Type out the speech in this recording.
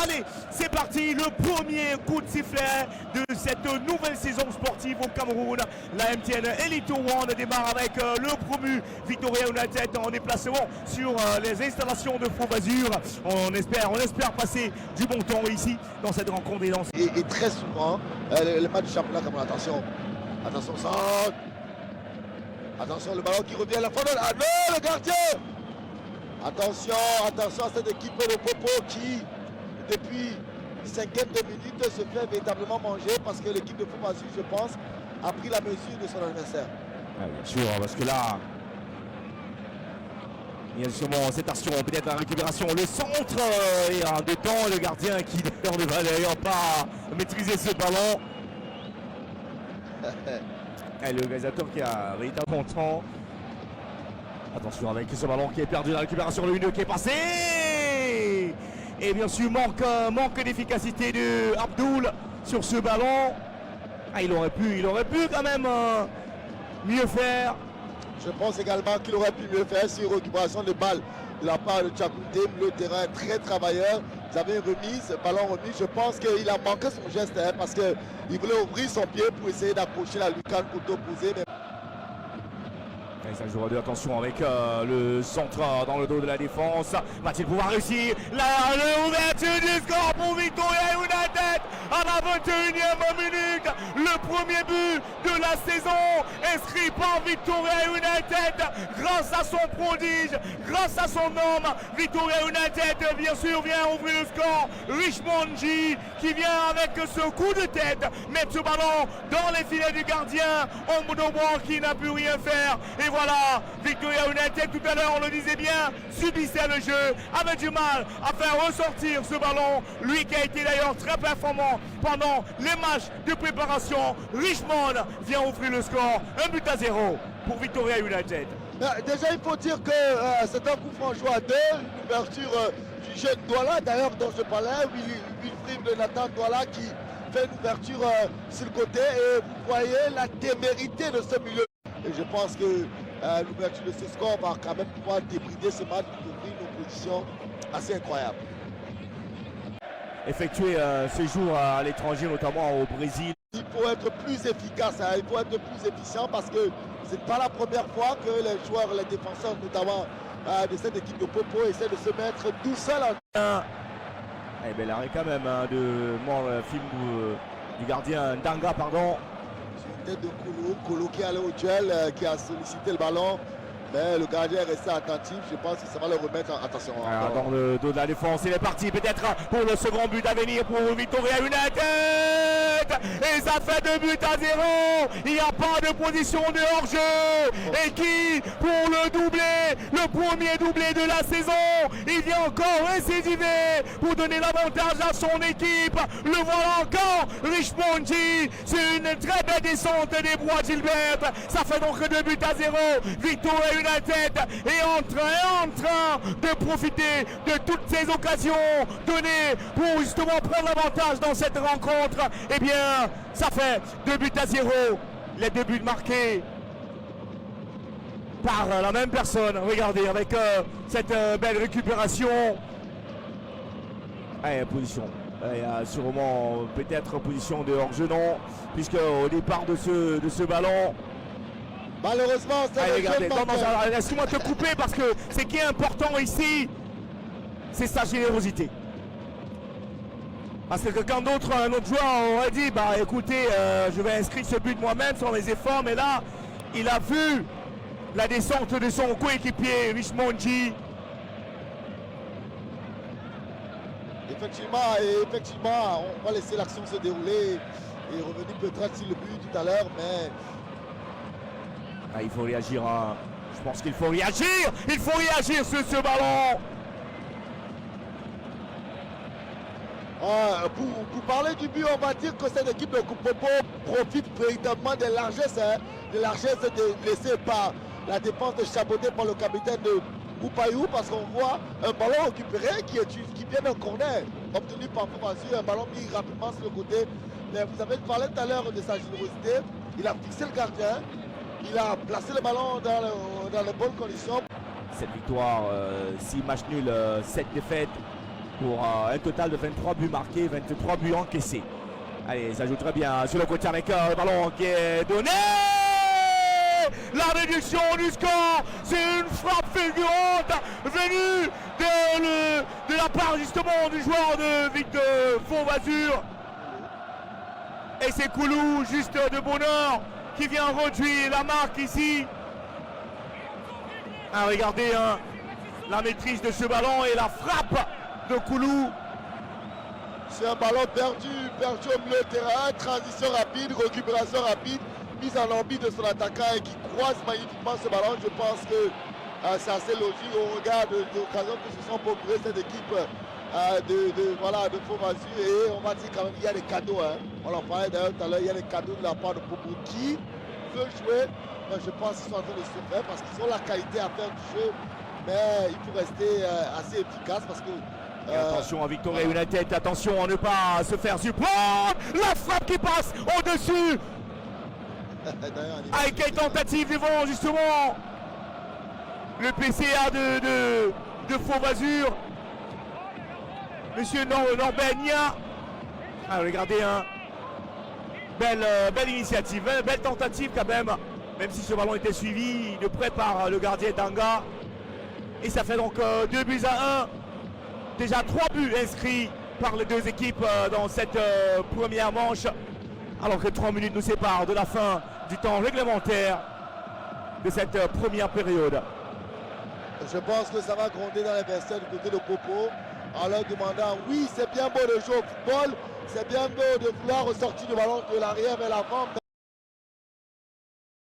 Allez, c'est parti, le premier coup de sifflet de cette nouvelle saison sportive au Cameroun. La MTN Elite One démarre avec le promu Victoria United en déplacement sur les installations de Faux-Bazur. On espère passer du bon temps ici dans cette rencontre. Et très souvent, le match du championnat, comme attention, centre. Attention, le ballon qui revient à la fin. Ah non, le gardien! Attention à cette équipe de Popo qui, depuis une cinquaine de minutes, se fait véritablement manger parce que l'équipe de Faux-Bazur, je pense, a pris la mesure de son adversaire. Ah, bien sûr, parce que là, il y a sûrement cette action, peut-être la récupération, le centre, et en deux temps, le gardien qui ne va d'ailleurs pas maîtriser ce ballon. Et le réalisateur qui a véritablement temps. Attention avec ce ballon qui est perdu, la récupération, le 1-2 qui est passé. Et bien sûr, manque d'efficacité de Abdoul sur ce ballon. Ah, il aurait pu quand même mieux faire. Je pense également qu'il aurait pu mieux faire sur récupération de balles de la part de Tchakoundé. Le terrain très travailleur. Vous avez une remise, ballon remis. Je pense qu'il a manqué son geste parce qu'il voulait ouvrir son pied pour essayer d'approcher la lucarne couteau posé. Mais... Et ça jouera de attention avec le centre dans le dos de la défense. Va-t-il pouvoir réussir l'ouverture du score pour Victoria United à la 21e minute? Le premier but de la saison inscrit par Victoria United grâce à son prodige, grâce à son homme. Victoria United bien sûr vient ouvrir le score. Richmond G qui vient avec ce coup de tête mettre ce ballon dans les filets du gardien. Ombodobo qui n'a pu rien faire. Et voilà, Victoria United tout à l'heure on le disait bien, subissait le jeu, avait du mal à faire ressortir ce ballon. Lui qui a été d'ailleurs très performant pendant les matchs de préparation. Richmond vient offrir le score, 1-0 pour Victoria United. Déjà il faut dire que c'est un coup franc joué à deux, une ouverture du jeune Douala, d'ailleurs dans ce palais, Wilfried Nathan Douala qui fait une ouverture sur le côté et vous voyez la témérité de ce milieu. Et je pense que l'ouverture de ce score va quand même pouvoir débrider ce match pour offrir une opposition assez incroyable. Effectuer séjour à l'étranger, notamment au Brésil. Il faut être plus efficace, il faut être plus efficient parce que ce n'est pas la première fois que les joueurs, les défenseurs notamment de cette équipe de Popo essaient de se mettre tout seul en... Eh bien l'arrêt quand même de le film du gardien Ndanga, pardon. Sur une tête de Kolo qui est allé au duel, qui a sollicité le ballon. Mais le gardien est resté attentif, je pense que ça va le remettre en attention. Dans le dos de la défense, il est parti peut-être pour le second but à venir pour Victoria United. Et ça fait 2-0. Il n'y a pas de position de hors-jeu. Et qui, pour le doublé, le premier doublé de la saison, il vient encore récidiver pour donner l'avantage à son équipe. Le voilà encore, Richmond G. C'est une très belle descente des Bois Gilbert. Ça fait donc 2-0. Victoria United est en train de profiter de toutes ces occasions données pour justement prendre l'avantage dans cette rencontre. Eh bien, ça fait 2-0. Les 2 buts marqués par la même personne. Regardez, avec cette belle récupération. Allez, position. Il y a sûrement peut-être position de hors-jeu, non, puisque au départ de ce ballon. Malheureusement, laisse-moi te couper parce que ce qui est important ici, c'est sa générosité. Parce que quand un autre joueur aurait dit, bah écoutez, je vais inscrire ce but moi-même sans les efforts, mais là, il a vu la descente de son coéquipier Richmond G. Effectivement, on va laisser l'action se dérouler et revenir peut-être sur le but tout à l'heure, mais... Ah, il faut réagir, hein. Je pense qu'il faut réagir. Il faut réagir sur ce ballon. Pour parler du but, on va dire que cette équipe de Popo profite véritablement des largesses, laissées par la défense de Chaboté par le capitaine de Boupayou, parce qu'on voit un ballon récupéré qui vient d'un corner obtenu par Faux-Bazur, un ballon mis rapidement sur le côté. Mais vous avez parlé tout à l'heure de sa générosité. Il a fixé le gardien. Il a placé le ballon dans les bonnes conditions. Cette victoire, 6 matchs nuls, 7 défaites. pour un total de 23 buts marqués, 23 buts encaissés. Allez, ça joue très bien sur le côté avec le ballon qui est donné. La réduction du score, c'est une frappe fulgurante venue de la part justement du joueur de Victor Fauve-Azur. Et c'est Koulou, juste de bonheur, qui vient réduire la marque ici. Ah, regardez la maîtrise de ce ballon et la frappe de Koulou. C'est un ballon perdu au milieu de terrain, transition rapide, récupération rapide, mise en orbite de son attaquant et qui croise magnifiquement ce ballon. Je pense que c'est assez logique au regard de l'occasion que se sont procurées cette équipe de Fauve-Azur. Et on va dire quand même qu'il y a des cadeaux. Hein. On en parlait d'ailleurs tout à l'heure, il y a des cadeaux de la part de Popo qui veut jouer. Moi, je pense qu'ils sont en train de se faire parce qu'ils ont la qualité à faire du jeu. Mais il faut rester assez efficace parce que et attention à Victoria United, attention à ne pas se faire surprendre. La frappe qui passe au-dessus. Avec quelle tentative devant justement le PCA de Fauve-Azur. Monsieur Norbert Nia. Ah, regardez, belle initiative, belle tentative quand même. Même si ce ballon était suivi de près par le gardien Danga. Et ça fait donc 2 buts à 1. Déjà 3 buts inscrits par les deux équipes dans cette première manche. Alors que 3 minutes nous séparent de la fin du temps réglementaire de cette première période. Je pense que ça va gronder dans les vestiaires du côté de Popo en leur demandant, oui, c'est bien beau de jouer au football, c'est bien beau de vouloir ressortir le ballon de l'arrière vers l'avant,